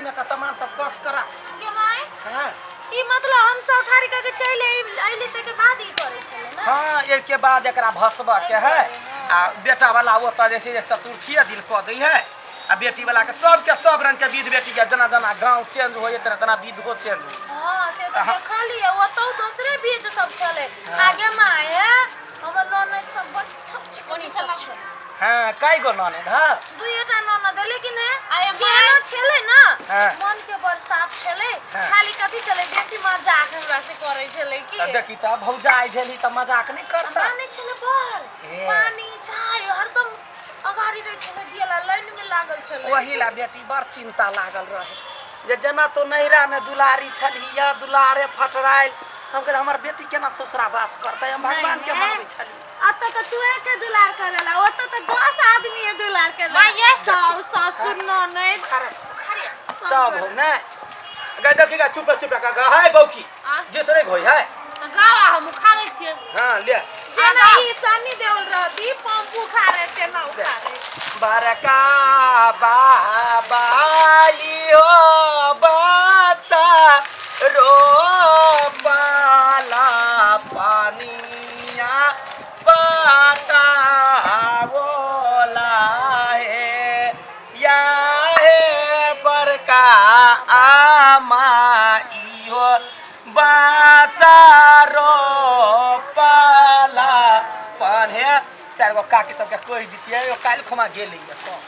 में का सामान सब कस करा के माय हां ई मतलब हम चौठारी के चले आइले त के बाद ई करे छले ना हां एक के बाद एकरा भसबा के है आ बेटा वाला वो त जैसे चतुर्थी दिन क दै है आ बेटी वाला के सब रंग के विध बेटी के जना जना गांव चेंज होय तना विध हो चेंज हां से तो देखली वो तो दूसरे विध सब चले आगे माय हमर ननद सब बड़ छकनी सब छले हां काई गो ननद ह दुईटा ननद लेकिन आय माय छले ना मन के बरसात छले खाली कथि चले बेसी मजाक हमरा से करे छले की देखी त भौजाई भेली त मजाक नहीं करता नहीं छले बर पानी चाय हरदम अगाड़ी रे छले दियला लाइन में लागल छले वही ला बेटी बड़ चिंता लागल रहे जे जना तो नैरा में दुलारी छलिया दुलारे फटराइल हम कह हमर बेटी केना ससुरा वास करतै हम भगवान के मांगै छली अत त तुए छे दुलार करेला ओत त 10 आदमी है दुलार करेला माये ससुर ननद सब हो ना गे देखी गा चुप का गा है बौकी जितने भई है गावा हम खा ले छिए हां ले जना ई सनी देवल रहती पंपू खा रे ते ना खा रे बरका बाबाई हो बासा रो पाला पानिया पाता बोला है या है बरका आमाई हो बासा रो पाला पान है चार गो काकी सबके कह दितिए यो काल खमा गेलै सब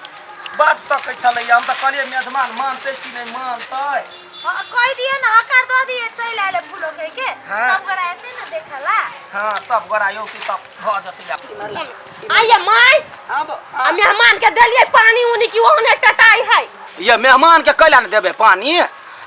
बात तक छलै हम त कहलिए मेहमान मानते कि नहीं मानतै कह दिए ना हकार दो दिए चल आले फूलो के सब गोरा एते ना देखला हां सब गोरा यो की सब भ जतै आये माय अब आ मेहमान के देलिए पानी उनी की ओने टटाई है ये मेहमान के कैला न देबे पानी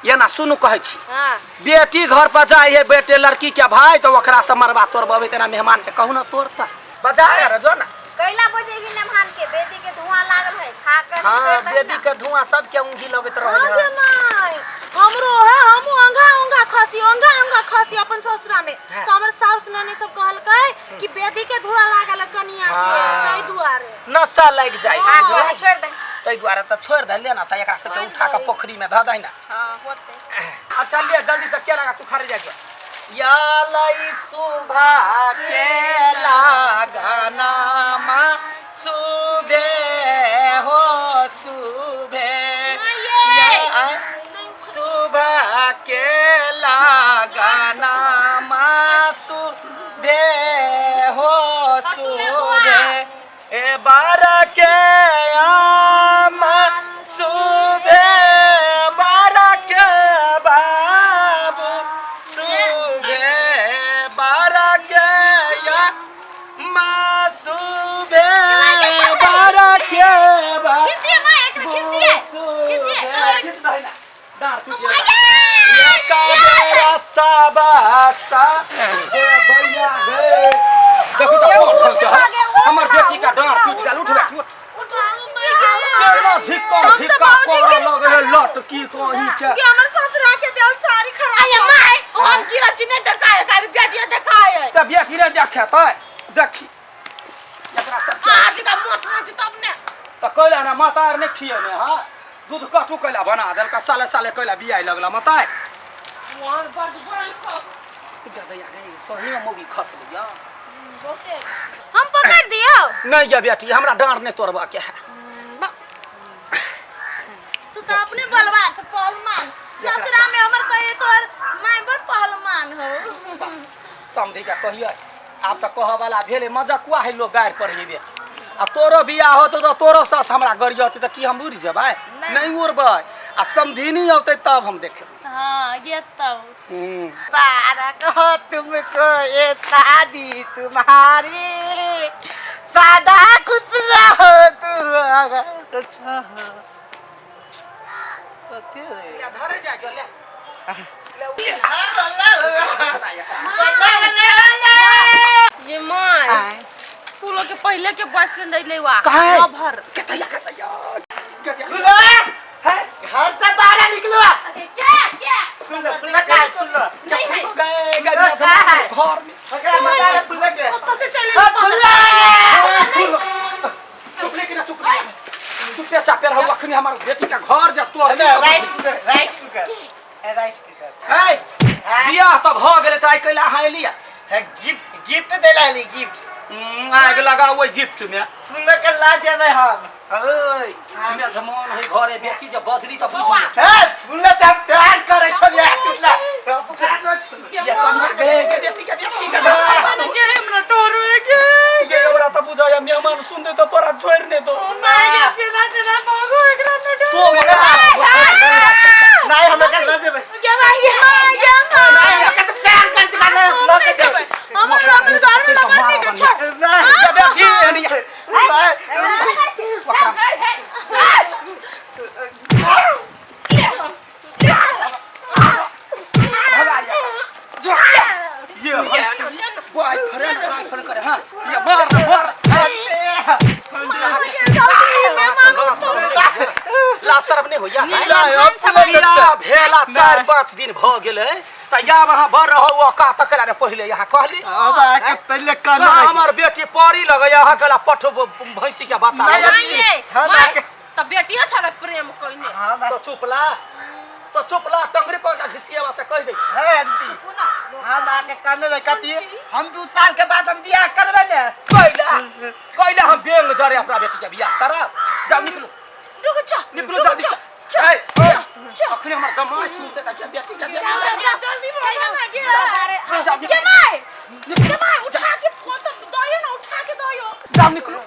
ये ना सुनु कहै छी हां बेटी घर पर जाय है बेटे लड़की के भाई तो ओकरा से मरवा तोड़बे तेना मेहमान के कहू ना तोड़ता बजाय रे जो ना कैला बजे भी मेहमान के बेदी के धुआं लागल है खा कर हां बेदी के धुआं सब के उंगी लगत रहै है माय हमरो है हम अंगा खसी अपन ससुरा में तो हमर साउस ननी सब कहल के कि बेदी के धुआं लागल कनिया के तै दुआरे नशा लग जाय छोड़ दे तै दुआरे त छोड़ दे ले ना त एकरा सबके उठा के पोखरी में ध दै ना हां होते अच्छा ले जल्दी से केरा तू खा जा या लाई सुभा के लगाना मा सुबे हो सुबे या सुबह के लगाना मा सुबे हो सुबे ए बार के आम सुबे बार के बाबू सुबे बार के या मा सुबे बार के बाबू दार टूट गया ये का मेरा साबासा ए भैया गे देखो तो क्या हमर बेटी का डांर टूट गया उठ बैठ उठ केना झिक्का कोरा लगे लट की कहीं के कि हमर ससुरा के देल सारी खराब आय माय हम गिरा चिने देखाए का बेटी देखाए त बेटी ने देखते देखी एकरा सब आज का मोट रहती तब ने त कहला ना माता ने खिए ने हां दूध कटू कैला बना देल का साले कैला बियाई लगला मताय मोर बड़ बड़ को गदया गई सही में मोगी खस लिया हम पकड़ दियो नहीं ये बेटी हमरा डांर ने तोड़बा के है तू तो अपने बलवान छ पहलवान ससुरा में हमर कहे तोर माय बड़ पहलवान हो समधी का कहिए आप त कह वाला भेले मजाकुआ है लोग गायर पर ये बेटी आ तोरो बियाह होतो तो तोरो सास हमरा गरियते त की हम उड़ जेबै नहीं उड़बै आ समधीनी औते तब हम देखे हां ये तो बारक हो तुमको ये शादी तुम्हारी सदा खुश रहो तुम या धरे जा के ले ये माय तू लोग के पहले के बॉयफ्रेंड ले वा भर कतया है घर से बाहर निकलो क्या फुल का फुल नहीं है गए घर में ओकरा मजा है फुल के कब से चले फुल चुप लेके ना चुप चुप पे चापे रहो अखनी हमार बेटी का घर जा तो भाई ट्राई कैला है लिया है गिफ्ट देला ली गिफ्ट आग लगा वही गिफ्ट में फूल के ला जाने हम ओए मैं जमान है घरे बेसी जब बजरी त बुझ है फूल त प्यार करे छलिया टुटला ये कम गे बेटी के गेम न टोरू के गे हमरा त बुझाया मेहमान सुनदे त तोरा छोड़ ने दो माय चिना चिना मगो एकरा न तो नहीं हमें कर दे भाई के भाई नहीं हमें तो प्यार कर चुका है लग जाए हमर अपने घर में लगने के छस नहीं बेटी ये बॉयफ्रेंड करे हां ये मार ला शर्म नहीं होया है भेला 4-5 दिन भ गेलै त या वहां बर रहौ का तकला रे पहिले यहां कहली अब आके पहले कर हमर बेटी परी लगे यहां कला पठ भैंसी के बात त बेटिया छले प्रेम कइने तो चुपला टंगरी पर घिसियाला से कह दे है आंटी हम आके करने लगे कथी हम 2 साल के बाद हम बियाह करबे ने कैला हम बेंग जरे अपना बेटी के बियाह करब जाओ निकलो जल्दी से अखने हमर जमाई सुनते का बेटी के बियाह जल्दी बोल के माय उठा के फोन तो दयो ना उठा के दयो जाओ निकलो